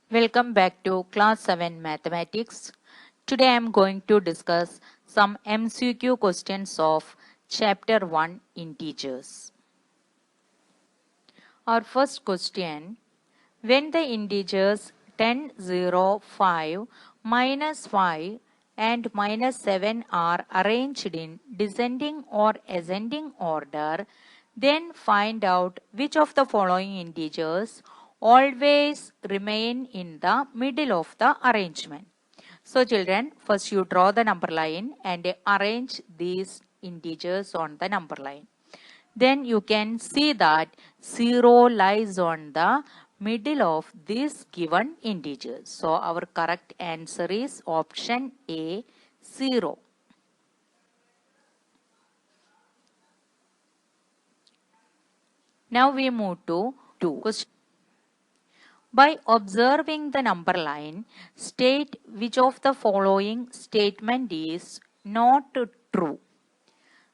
Welcome back to Class 7 Mathematics. Today I am going to discuss some MCQ questions of Chapter 1 Integers. Our first question, when the integers 10, 0, 5, minus 5 and minus 7 are arranged in descending or ascending order, then find out which of the following integers always remain in the middle of the arrangement. So children, first you draw the number line and arrange these integers on the number line. Then you can see that 0 lies on the middle of this given integers. So our correct answer is option A, 0. Now we move to 2. By observing the number line, state which of the following statement is not true.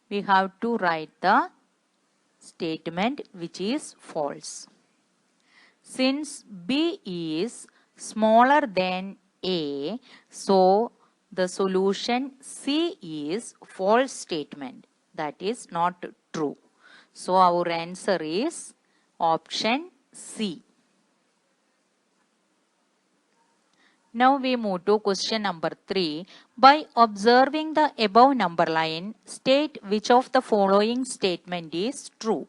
We have to write the statement which is false. Since B is smaller than A, so the solution C is false statement. That is not true. So our answer is option C. Now we move to question number 3. By observing the above number line, state which of the following statement is true.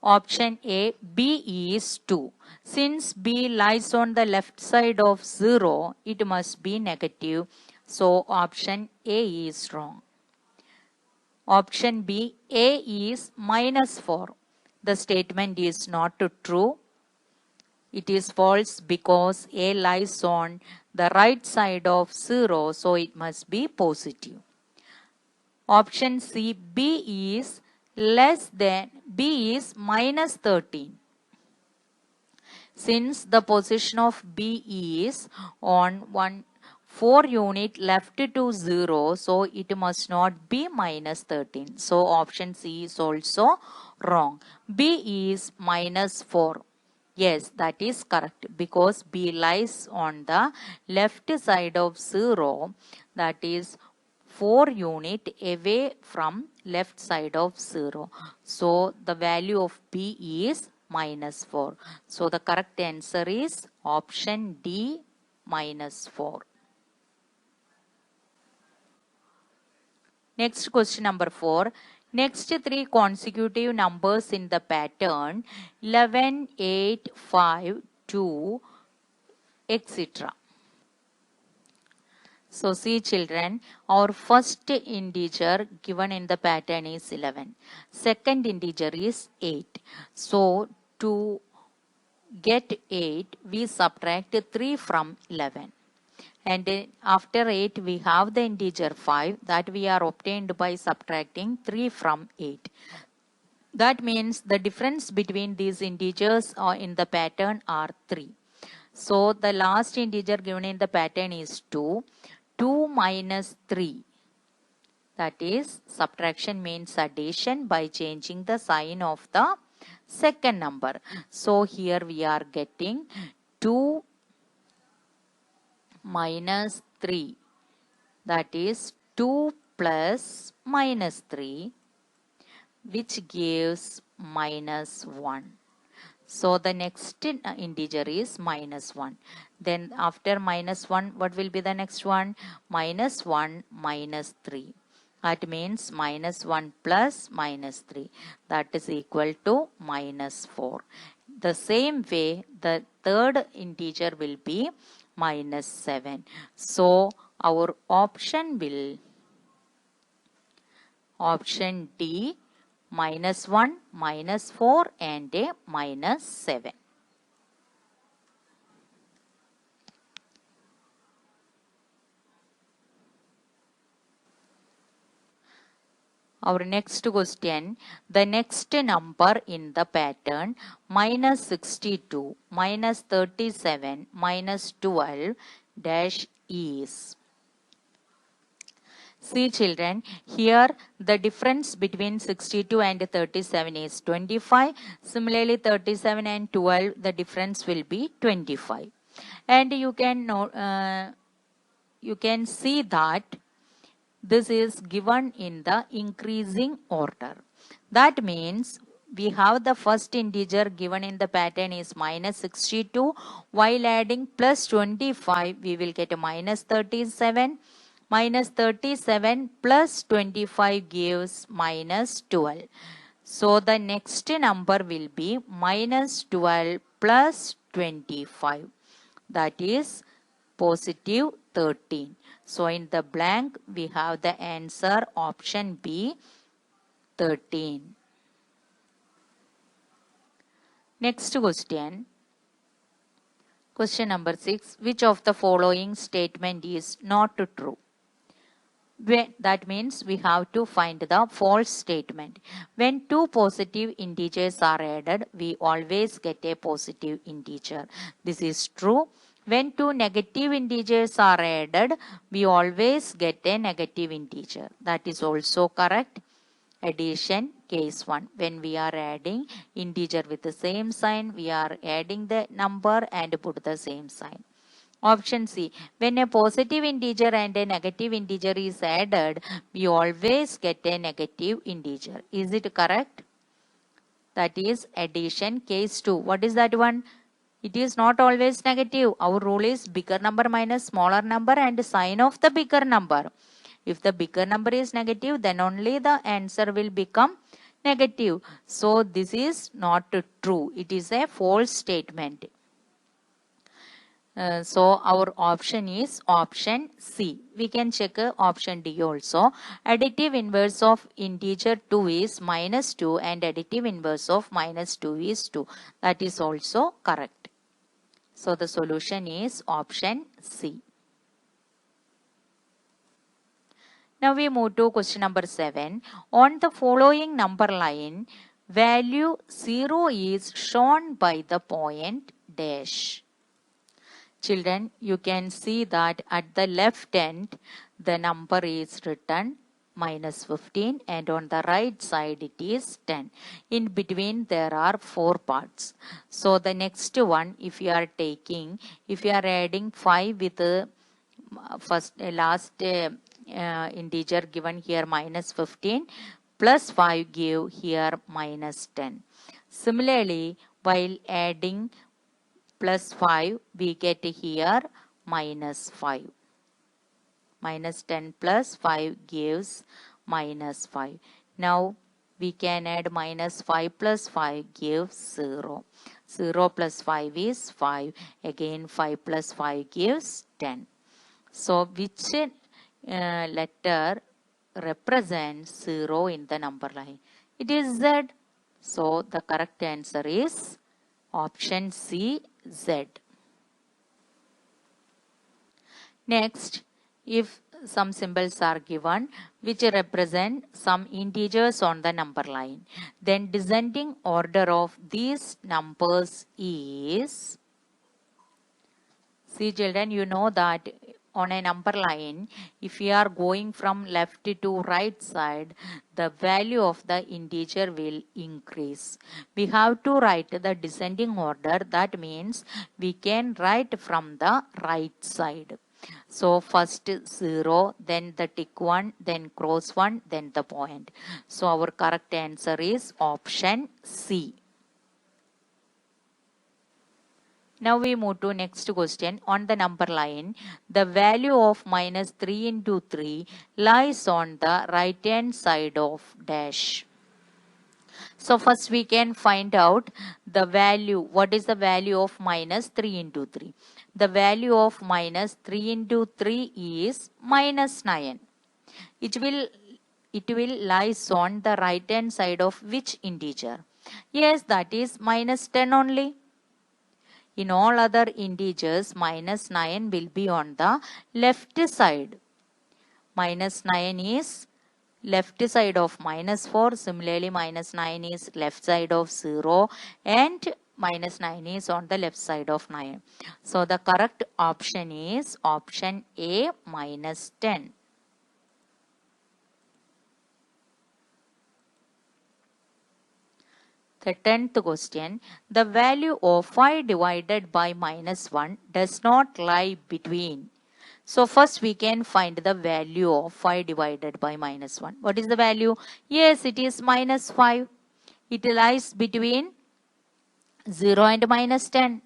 Option A, B is 2. Since B lies on the left side of 0, it must be negative. So option A is wrong. Option B, A is minus 4. The statement is not true. It is false because A lies on the right side of 0, so it must be positive. Option C, B is minus 13. Since the position of B is on 4 unit left to 0, so it must not be minus 13. So option C is also wrong. B is minus 4. Yes, that is correct because B lies on the left side of 0, that is 4 unit away from left side of 0. So the value of B is minus 4. So the correct answer is option D, minus 4. Next question number 4. Next three consecutive numbers in the pattern 11, 8, 5, 2, etc. So see children, our first integer given in the pattern is 11. Second integer is 8. So to get 8, we subtract 3 from 11. And after 8, we have the integer 5 that we are obtained by subtracting 3 from 8. That means the difference between these integers in the pattern are 3. So the last integer given in the pattern is 2. 2 minus 3. That is, subtraction means addition by changing the sign of the second number. So here we are getting 2 minus 3. That is 2 plus minus 3, which gives minus 1. So the next integer is minus 1. Then after minus 1, what will be the next one? Minus 1 minus 3. That means minus 1 plus minus 3. That is equal to minus 4. The same way, the third integer will be minus 7. So our option D, minus 1, minus 4 and a minus 7. Our next question, the next number in the pattern minus 62, minus 37, minus 12 dash is. See children, here the difference between 62 and 37 is 25. Similarly, 37 and 12, the difference will be 25. And you can see that this is given in the increasing order. That means we have the first integer given in the pattern is minus 62. While adding plus 25, we will get a minus 37. Minus 37 plus 25 gives minus 12. So the next number will be minus 12 plus 25. That is positive 13. So in the blank we have the answer option B 13. Next question. Question number 6. Which of the following statement is not true? That means we have to find the false statement. When two positive integers are added, we always get a positive integer. This is true. When two negative integers are added, we always get a negative integer. That is also correct. Addition, case 1. When we are adding integer with the same sign, we are adding the number and put the same sign. Option C. When a positive integer and a negative integer is added, we always get a negative integer. Is it correct? That is addition, case 2. What is that one? It is not always negative. Our rule is bigger number minus smaller number and sign of the bigger number. If the bigger number is negative, then only the answer will become negative. So this is not true. It is a false statement. So our option is option C. We can check option D also. Additive inverse of integer 2 is minus 2 and additive inverse of minus 2 is 2. That is also correct. So the solution is option C. Now we move to question number 7. On the following number line, value 0 is shown by the point dash. Children, you can see that at the left end, the number is written minus 15 and on the right side it is 10. In between there are 4 parts. So the next one, if you are adding 5 with the last integer given here minus 15 plus 5 give here minus 10. Similarly, while adding plus 5, we get here minus 5. Minus 10 plus 5 gives minus 5. Now we can add minus 5 plus 5 gives 0. 0 plus 5 is 5. Again 5 plus 5 gives 10. So which letter represents 0 in the number line? It is Z. So the correct answer is option C, Z. Next, if some symbols are given which represent some integers on the number line, then descending order of these numbers is, see children, you know that on a number line, if we are going from left to right side, the value of the integer will increase. We have to write the descending order. That means we can write from the right side. So first 0, then the tick 1, then cross 1, then the point. So our correct answer is option C. Now we move to next question. On the number line, the value of minus 3 into 3 lies on the right hand side of dash. So first we can find out the value. What is the value of minus 3 into 3? The value of minus 3 into 3 is minus 9. It will lies on the right hand side of which integer? Yes, that is minus 10 only. In all other integers, minus 9 will be on the left side. Minus 9 is left side of minus 4. Similarly, minus 9 is left side of 0 and minus 9 is on the left side of 9. So the correct option is option A, minus 10. The 10th question, the value of 5 divided by minus 1 does not lie between. So first we can find the value of 5 divided by minus 1. What is the value? Yes, it is minus 5. It lies between 0 and minus 10.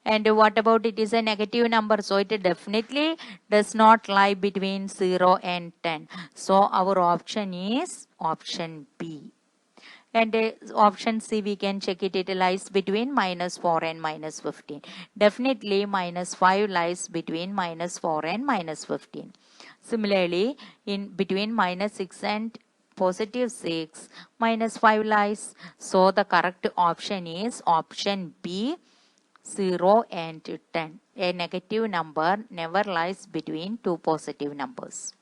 And what about it is a negative number? So it definitely does not lie between 0 and 10. So our option is option B. And option C, we can check it. It lies between minus 4 and minus 15. Definitely minus 5 lies between minus 4 and minus 15. Similarly, in between minus 6 and positive 6, minus 5 lies. So the correct option is option B, 0 and 10. A negative number never lies between two positive numbers.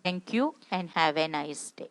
Thank you and have a nice day.